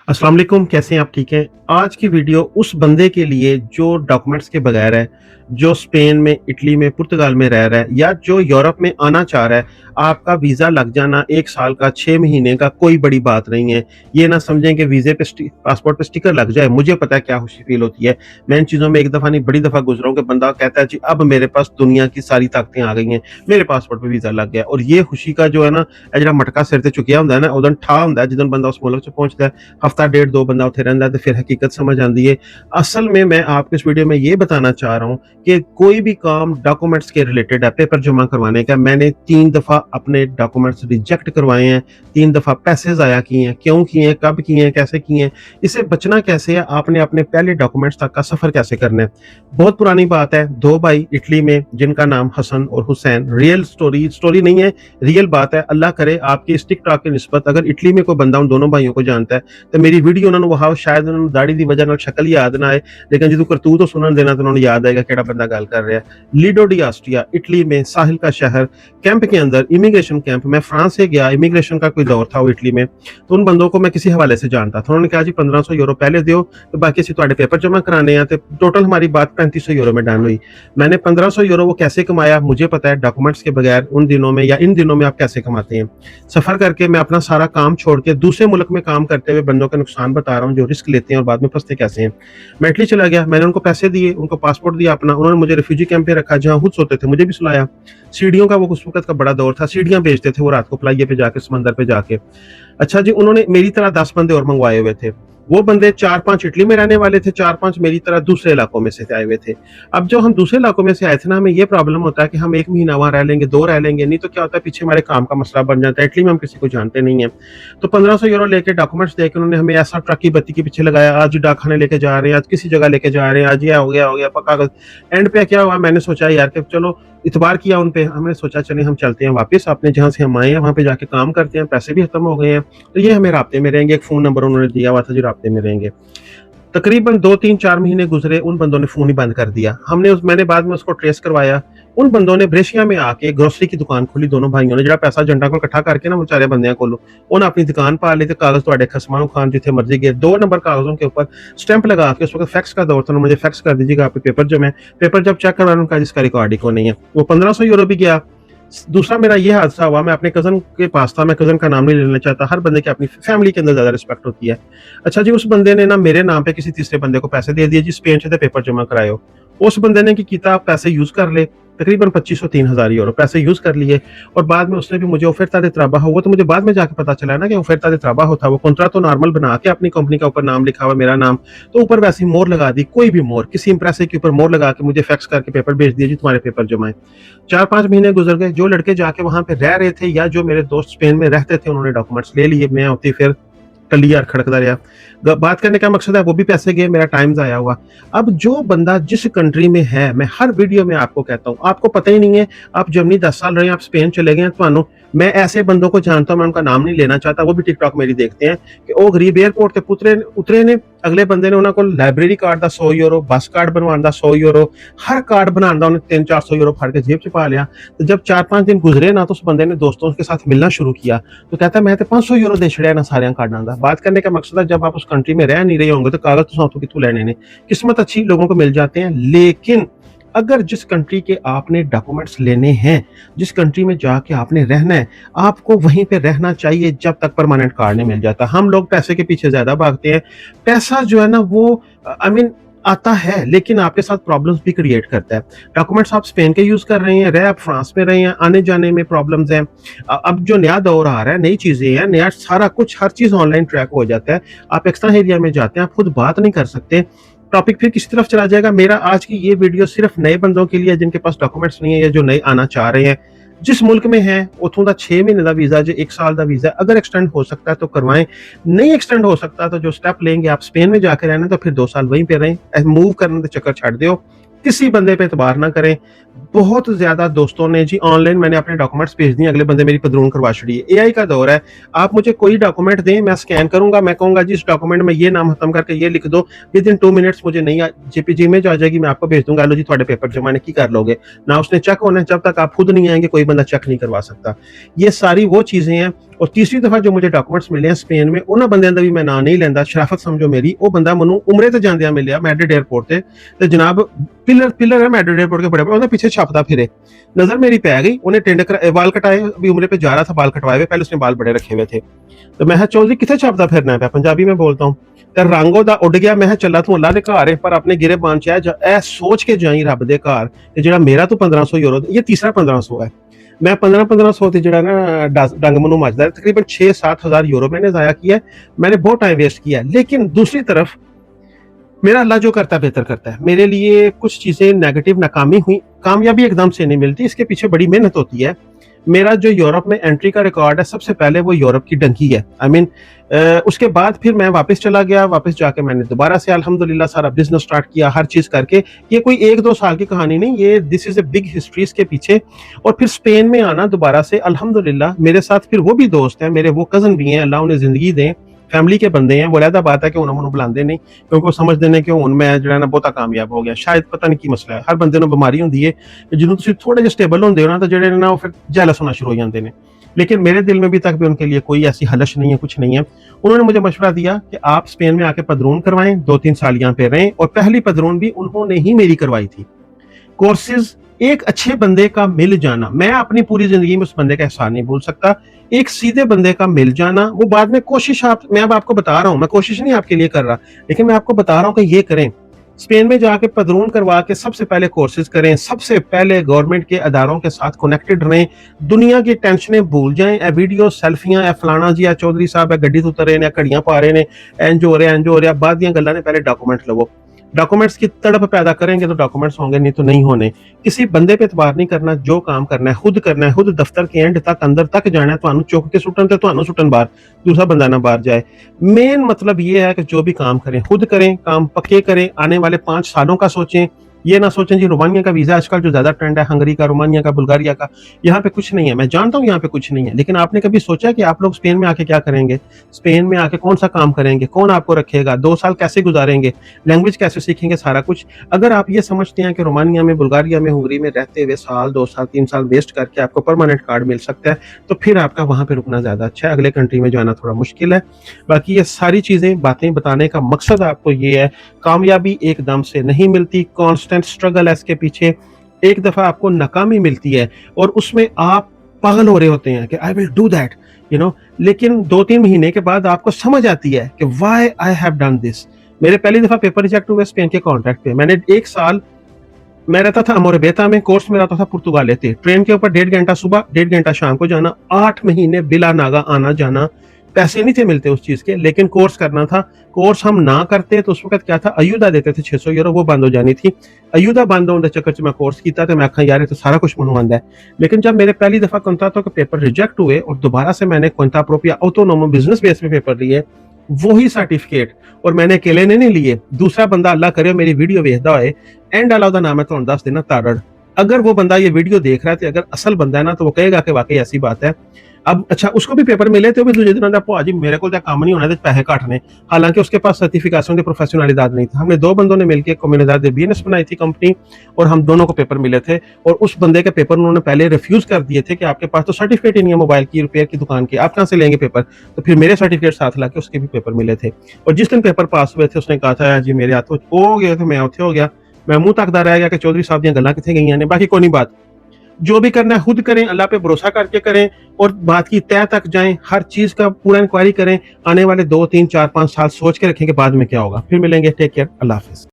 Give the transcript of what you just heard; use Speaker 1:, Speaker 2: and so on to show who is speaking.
Speaker 1: अस्सलाम वालेकुम, कैसे हैं आप? ठीक हैं? आज की वीडियो उस बंदे के लिए जो डॉक्यूमेंट्स के बगैर है, जो स्पेन में, इटली में, पुर्तगाल में रह रहा है या जो यूरोप में आना चाह रहा है। आपका वीज़ा लग जाना 1 साल का, 6 महीने का कोई बड़ी बात नहीं है। ये ना समझें कि वीज़े पे पासपोर्ट पे स्टिकर लग जाए, मुझे पता है क्या खुशी फ़ील होती है। मैं इन चीज़ों में एक दफ़ा नहीं बड़ी दफ़ा गुज़रा हूँ कि बंदा कहता है जी अब मेरे पास दुनिया की सारी ताकतें आ गई हैं, मेरे पासपोर्ट पे वीज़ा लग गया और ये खुशी का जो है ना, ਇਹ ਜਿਹੜਾ ਮਟਕਾ ਸਿਰ ਤੇ ਚੁੱਕਿਆ ਹੁੰਦਾ ਹੈ ਨਾ, ਉਦੋਂ ਠਾ ਹੁੰਦਾ ਹੈ ਜਦੋਂ ਬੰਦਾ ਉਸ ਮੁਲਕ 'ਚ ਪਹੁੰਚਦਾ है। हफ्ता डेढ़ 2 बंदा उत्थे रहिंदा ते फिर हकीकत समझ आती है। असल में मैं आपको इस वीडियो में ये बताना चाह रहा हूँ कि कोई भी काम डॉक्यूमेंट्स के रिलेटेड है, पेपर जमा करवाने का, मैंने 3 दफ़ा अपने डॉक्यूमेंट्स रिजेक्ट करवाए हैं, 3 दफ़ा पैसे ज़ाया किए हैं। क्यों किए हैं, कब किए हैं, कैसे किए हैं, इससे बचना कैसे है, आपने अपने पहले डॉक्यूमेंट्स तक का सफ़र कैसे करना है। बहुत पुरानी बात है, 2 भाई इटली में जिनका नाम हसन और हुसैन, रियल स्टोरी नहीं है, रियल बात है। अल्लाह करे आपकी इस टिकटॉक की निस्बत अगर इटली में कोई बंदा उन दोनों भाइयों को जानता है तो मेरी वीडियो उन्होंने वहां शायद उन्होंने दाढ़ी की वजह शक्ल याद ना आए, लेकिन जो करतूत तो सुनन देना तो उन्होंने याद आएगा केड़ा बंदा गल कर रहा है। लीडो डी ऑस्ट्रिया, इटली में, साहिल का शहर, कैंप के अंदर, इमिग्रेशन कैंप। मैं फ्रांस से गया, इमिग्रेशन का कोई दौर था वो इटली में, तो उन बंदों को मैं किसी हवाले से जानता था। उन्होंने कहा जी 1500 यूरो पहले दो तो बाकी असं तुहाडे पेपर जमा कराने हैं। तो टोटल हमारी बात 3500 यूरो में डन हुई। मैंने 1500 यूरो वो कैसे कमाया मुझे पता है, डॉक्यूमेंट्स के बगैर उन दिनों में या इन दिनों में आप कैसे कमाते हैं। सफर करके मैं अपना सारा काम छोड़ के दूसरे मुल्क में काम करते हुए बंदों का नुकसान बता रहा हूँ, जो रिस्क लेते हैं और बाद में फंसते कैसे हैं। मैं इटली चला गया, मैंने उनको पैसे दिए, उनको पासपोर्ट दिया अपना, उन्होंने मुझे रिफ्यूजी कैंप पे रखा जहाँ खुद सोते थे, मुझे भी सुलाया। सीढ़ियों का वो उस वक्त का बड़ा दौर था, सीढ़ियां बेचते थे वो रात को प्लाइये पे जाके, समंदर पे जाके। अच्छा जी, उन्होंने मेरी तरह 10 बंदे और मंगवाए हुए थे। वो बंदे 4-5 इटली में रहने वाले थे, 4-5 मेरी तरह दूसरे इलाकों में से आए हुए थे। अब जो हम दूसरे इलाकों में से आए थे ना, हमें ये प्रॉब्लम होता है कि हम 1 महीना वहाँ रह लेंगे, 2 रह लेंगे, नहीं तो क्या होता है पीछे हमारे काम का मसला बन जाता है। इटली में हम किसी को जानते नहीं है। तो 1500 यूरो लेके डॉक्यूमेंट्स देके उन्होंने हमें ऐसा ट्रक की बत्ती के पीछे लगाया, आज डाक खाने लेके जा रहे हैं, आज किसी जगह लेके जा रहे हैं, आज ये हो गया पक्का। एंड पे क्या हुआ, मैंने सोचा यार कि चलो इतबार किया उन पे, हमने सोचा चले हम चलते हैं वापस अपने जहाँ से हम आए हैं वहाँ पे जाके काम करते हैं, पैसे भी खत्म हो गए हैं तो ये हमें राब्ते में रहेंगे। एक फ़ोन नंबर उन्होंने दिया हुआ था जो राब्ते में रहेंगे। तकरीबन 2-3-4 महीने गुजरे, उन बंदों ने फ़ोन ही बंद कर दिया। मैंने बाद में उसको ट्रेस करवाया। उन बंदों ने ब्रेशिया में आके ग्रोसरी की दुकान खोली, दोनों भाइयों ने, ਜਿਹੜਾ पैसा ਏਜੰਟਾਂ ਕੋਲ ਇਕੱਠਾ ਕਰਕੇ ना बेचारे बंदियां ਕੋਲੋਂ उन्हें अपनी दुकान पा ली। तो कागज ਤੁਹਾਡੇ खसमां ਨੂੰ खान जिथे मर्जी गए, 2 नंबर कागजों के ऊपर स्टैंप लगा के, उस वक्त फैक्स का दौर था, मुझे फैक्स कर दीजिएगा आपके पेपर जमा है। पेपर जब चेक करवाया उनका जिसका रिकॉर्ड ही को नहीं है। वो 1500 यूरो भी गया। दूसरा मेरा ये हादसा हुआ, मैं अपने कज़न के पास था, मैं कज़न का नाम नहीं लेना चाहता, हर बंदे की अपनी फैमिली के अंदर ज़्यादा रिस्पेक्ट होती है। अच्छा जी, उस बंदे ने ना मेरे नाम पे किसी तीसरे बंदे को पैसे दे दिए जी, स्पेन से पेपर जमा करायो। उस बंदे ने की कीता, पैसे यूज़ कर ले, तकरीबन 2500-3000 यूरो पैसे यूज़ कर लिए और बाद में उसने भी मुझे ऑफरता दे त्राबा हुआ। तो मुझे बाद में जाके पता चला ना कि ऑफरता दे त्राबा होता, वो कॉन्ट्रैक्ट तो नॉर्मल बना के अपनी कंपनी का ऊपर नाम लिखा हुआ, मेरा नाम, तो ऊपर वैसी मोहर लगा दी, कोई भी मोहर, किसी इंप्रेस के ऊपर मोहर लगा के मुझे फैक्स करके पेपर भेज दिए जी तुम्हारे पेपर जमा है। 4-5 महीने गुजर गए। जो लड़के जाके वहां पे रह रहे थे या जो मेरे दोस्त स्पेन में रहते थे उन्होंने डॉक्यूमेंट्स ले लिए, मैं होती फिर टलियार खड़कता रहा। बात करने का मकसद है वो भी पैसे गए, मेरा टाइम जाया हुआ। अब जो बंदा जिस कंट्री में है, मैं हर वीडियो में आपको कहता हूँ, आपको पता ही नहीं है, आप जर्मनी 10 साल रहे, आप स्पेन चले गए, तो मैं ऐसे बंदों को जानता हूँ, मैं उनका नाम नहीं लेना चाहता, वो भी टिकटॉक मेरी देखते हैं कि वो गरीब एयरपोर्ट से उतरे ने, अगले बंदे ने उन्होंने लाइब्रेरी कार्ड का 100 यूरो, बस कार्ड बनवाने का 100 यूरो, हर कार्ड बनाने का उन्हें 300-400 यूरो फाड़ के जेब च पा लिया। तो जब 4-5 दिन गुजरे ना, तो उस बंदे ने दोस्तों के साथ मिलना शुरू किया, तो कहता है मैं तो 500 यूरो दे छड़िया ना सारे कार्डों का। बात करने का मकसद है जब आप उस कंट्री में रह नहीं रहे होंगे तो कागज तो कितों लेने ने। किस्मत अच्छी लोगों को मिल जाते हैं, लेकिन अगर जिस कंट्री के आपने डॉक्यूमेंट्स लेने हैं, जिस कंट्री में जाके आपने रहना है, आपको वहीं पे रहना चाहिए जब तक परमानेंट कार्ड नहीं मिल जाता। हम लोग पैसे के पीछे ज्यादा भागते हैं। पैसा जो है ना वो आता है, लेकिन आपके साथ प्रॉब्लम्स भी क्रिएट करता है। डॉक्यूमेंट्स आप स्पेन के यूज कर रहे हैं, रहे आप फ्रांस में रहे हैं, आने जाने में प्रॉब्लम्स हैं। अब जो नया दौर आ रहा है, नई चीजें हैं, नया सारा कुछ, हर चीज ऑनलाइन ट्रैक हो जाता है। आप एक्स्ट्रा एरिया में जाते हैं, आप खुद बात नहीं कर सकते, टॉपिक फिर किस तरफ चला जाएगा। मेरा आज की ये वीडियो सिर्फ नए बंदों के लिए, जिनके पास डॉक्यूमेंट्स नहीं है या जो नए आना चाह रहे हैं। जिस मुल्क में है उतों का 6 महीने का वीजा, जो 1 साल का वीजा, अगर एक्सटेंड हो सकता है तो करवाएं, नहीं एक्सटेंड हो सकता तो जो स्टेप लेंगे आप स्पेन में जाकर रहना, तो फिर 2 साल वहीं पे रहें, मूव करने के चक्कर छड़ दो, किसी बंदे पे एतबार ना करें। बहुत ज़्यादा दोस्तों ने जी ऑनलाइन मैंने अपने डॉक्यूमेंट्स भेज दिए, अगले बंदे मेरी पदरून करवा छड़ी है। एआई का दौर है, आप मुझे कोई डॉक्यूमेंट दें, मैं स्कैन करूँगा, मैं कहूँगा जी इस डॉक्यूमेंट में ये नाम खत्म करके ये लिख दो, विद इन 2 मिनट्स मुझे नहीं जेपीजी इमेज आ जाएगी, मैं आपको भेज दूँगा, लो जी ਤੁਹਾਡੇ पेपर जमा ने की कर लोगे। ना उसने चेक होना है, जब तक आप खुद नहीं आएँगे कोई बंदा चेक नहीं करवा सकता। ये सारी वो चीज़ें हैं और तीसरी दफ़ा जो मुझे डॉक्यूमेंट्स मिले हैं स्पेन में, उन्हां बंदियां दा भी मैं नाम नहीं लैंदा, शराफत समझो मेरी, वो बंदा मैनू उमरे ते जांदियां मिलिया मैड्रिड एयरपोर्ट ते जनाब पिलर है मैड्रिड एयरपोर्ट के बड़े-बड़े, उहदे पीछे छपदा फिरे। नज़र मेरी पै गई, उन्हें बाल कटाए, अभी उम्रे पे जा रहा था, बाल कटवाए हुए, पहले उसने बाल बड़े रखे हुए थे। तो मैं चौधरी किथे छपदा फिरना है, पंजाबी में बोलता हूँ। ते रंग ओहदा उड़ गया, मैं चला तू अल्लाह दे घर है, पर अपने गिरेबान च ऐ सोच के जाई रब दे घर कि जेड़ा मेरा तू 1500 यूरो, ये तीसरा 1500 है। मैं 1500 ते जेड़ा ना डंग मनू मचदा है, तकरीबन 6-7 हज़ार यूरो मैंने ज़ाया किया है, मैंने बहुत टाइम वेस्ट किया है। लेकिन दूसरी तरफ मेरा अल्लाह जो करता है बेहतर करता है। मेरे लिए कुछ चीज़ें नेगेटिव नाकामी हुई, कामयाबी एकदम से नहीं मिलती, इसके पीछे बड़ी मेहनत होती है। मेरा जो यूरोप में एंट्री का रिकॉर्ड है, सबसे पहले वो यूरोप की डंकी है। आई मीन उसके बाद फिर मैं वापस चला गया, वापस जाके मैंने दोबारा से अल्हम्दुलिल्लाह सारा बिज़नेस स्टार्ट किया, हर चीज़ करके। ये कोई 1-2 साल की कहानी नहीं, ये this is a big history इसके पीछे। और फिर स्पेन में आना दोबारा से अल्हम्दुलिल्लाह, मेरे साथ फिर वो भी दोस्त हैं, मेरे वो कज़न भी हैं, अल्लाह उन्हें ज़िंदगी दें, फैमिली के बंदे हैं। वो अलहदा बात है कि उन्होंने मैनू बुलांदे नहीं, क्योंकि वो समझते हैं कि हुण मैं जिहड़ा ना बहुता कामयाब हो गया। शायद पता नहीं की मसला है, हर बंदे नूं बीमारी हुंदी है कि जदों तुसीं थोड़े जिहे स्टेबल हुंदे हो ना, तो जिहड़े ना वो फिर जेलस होना शुरू हो जाते हैं। लेकिन मेरे दिल में अभी तक भी उनके लिए कोई ऐसी हलश नहीं है, कुछ नहीं है। उन्होंने मुझे मशवरा दिया कि आप स्पेन में आके पदरून करवाएं, 2-3 साल यहाँ पे रहें, और पहली पदरून भी उन्होंने ही मेरी करवाई थी। कोर्सेज, एक अच्छे बंदे का मिल जाना, मैं अपनी पूरी जिंदगी में उस बंदे का एहसान नहीं भूल सकता। एक सीधे बंदे का मिल जाना, वो बाद में कोशिश मैं अब आपको बता रहा हूँ, मैं कोशिश नहीं आपके लिए कर रहा, लेकिन मैं आपको बता रहा हूँ कि ये करें। स्पेन में जाके पदरून करवा के सबसे पहले कोर्सेज करें, सबसे पहले गवर्नमेंट के अदारों के साथ कनेक्टेड रहें, दुनिया की टेंशनें भूल जाएं। ए वीडियो सेल्फियां, ए फलाना जी, ए चौधरी साहब ए गड्डी तो उतर रहे, घड़ियां पा रहे ने, इंज हो रहा, बाद दियां गल्लां ने, पहले डॉक्यूमेंट लवो। डॉक्यूमेंट्स की तड़प पैदा करेंगे तो डॉक्यूमेंट्स होंगे, नहीं तो नहीं होने। किसी बंदे पे एतबार नहीं करना, जो काम करना है खुद करना है, खुद दफ्तर के एंड तक अंदर तक जाना है, तुहानू चुक के सुटन ते तुहानू सुटन बाहर, दूसरा बंदा ना बाहर जाए। मेन मतलब ये है कि जो भी काम करें खुद करें, काम पक्के करें, आने वाले 5 सालों का सोचें। ये ना सोचें जी रोमानिया का वीजा आजकल जो ज्यादा ट्रेंड है, हंगरी का, रोमानिया का, बुल्गारिया का, यहाँ पे कुछ नहीं है। मैं जानता हूँ यहाँ पे कुछ नहीं है, लेकिन आपने कभी सोचा कि आप लोग स्पेन में आके क्या करेंगे? स्पेन में आके कौन सा काम करेंगे? कौन आपको रखेगा? 2 साल कैसे गुजारेंगे? लैंग्वेज कैसे सीखेंगे? सारा कुछ। अगर आप ये समझते हैं कि रोमानिया में, बुल्गारिया में, हंगरी में रहते हुए साल, 2 साल, 3 साल वेस्ट करके आपको परमानेंट कार्ड मिल सकता है, तो फिर आपका वहां पे रुकना ज्यादा अच्छा है। अगले कंट्री में जाना थोड़ा मुश्किल है। बाकी ये सारी चीजें, बातें बताने का मकसद आपको ये है, कामयाबी एकदम से नहीं मिलती, कांस्टेंट स्ट्रगल है इसके पीछे। एक दफा आपको नाकामी मिलती है और उसमें आप पागल हो रहे होते हैं कि आई विल डू दैट, लेकिन 2-3 महीने के बाद आपको समझ आती है कि why I have done this. मेरे पहली दफा पेपर रिजेक्ट हुए स्पेन के कॉन्ट्रैक्ट पे। मैंने 1 साल, मैं रहता था अमोरेबेता में, कोर्स में रहता था पुर्तगाल थे। ट्रेन के ऊपर 1.5 घंटा सुबह, 1.5 घंटा शाम को जाना, 8 महीने बिला नागा आना जाना। पैसे नहीं थे मिलते उस चीज के, लेकिन कोर्स करना था। कोर्स हम ना करते तो उस वक्त क्या था, अयुदा देते थे 600 यूरो, वो बंद हो जानी थी। अयुदा बंद होने के चक्कर च मैं कोर्स किया, तो मैं आखा यार ये तो सारा कुछ मैनू आंदा है। लेकिन जब मेरे पहली दफा कॉन्ट्रैक्टों के पेपर रिजेक्ट हुए और दोबारा से मैंने क्विंटा प्रोपिया ऑटोनोमो बिजनेस बेस पे पेपर लिए, वही सर्टिफिकेट, और मैंने अकेले ने नहीं लिए, दूसरा बंदा, अल्लाह करे मेरी वीडियो वेखदा होए, एंड वाला ओहदा नाम है, तुहानू दस देना, तारड़। अगर वो बंदा ये वीडियो देख रहा है तो अगर असल बंदा है ना, तो वो कहेगा कि वाकई ऐसी बात है। अब अच्छा, उसको भी पेपर मिले थे, वो भी दूजे दिन आंदा, भाजी मेरे को काम नहीं होना, पैसे घट ने। हालांकि उसके पास सर्टिफिकेशन की प्रोफेशनल इदाद नहीं था। हमने 2 बंदों ने मिलकर कम्युनिदाद बीएनएस बनाई थी कंपनी, और हम दोनों को पेपर मिले थे। और उस बंदे के पेपर उन्होंने पहले रिफ्यूज कर दिए थे कि आपके पास तो सर्टिफिकेट ही नहीं है मोबाइल की रिपेयर की दुकान के, आप कहाँ से लेंगे पेपर? तो फिर मेरे सर्टिफिकेट साथ ला के उसके भी पेपर मिले थे। और जिस दिन पेपर पास हुए थे, उसने कहा था जी मेरे हाथ हो गए थे, मैं उत्थे हो गया, मैं मुंह तकदा रह गया कि चौधरी साहब दी गल्लां किथे गईयां ने। बाकी कोई नहीं बात, जो भी करना है खुद करें, अल्लाह पे भरोसा करके करें, और बात की तह तक जाएं, हर चीज का पूरा इंक्वायरी करें। आने वाले 2, 3, 4, 5 साल सोच के रखें कि बाद में क्या होगा। फिर मिलेंगे, टेक केयर, अल्लाह हाफिज।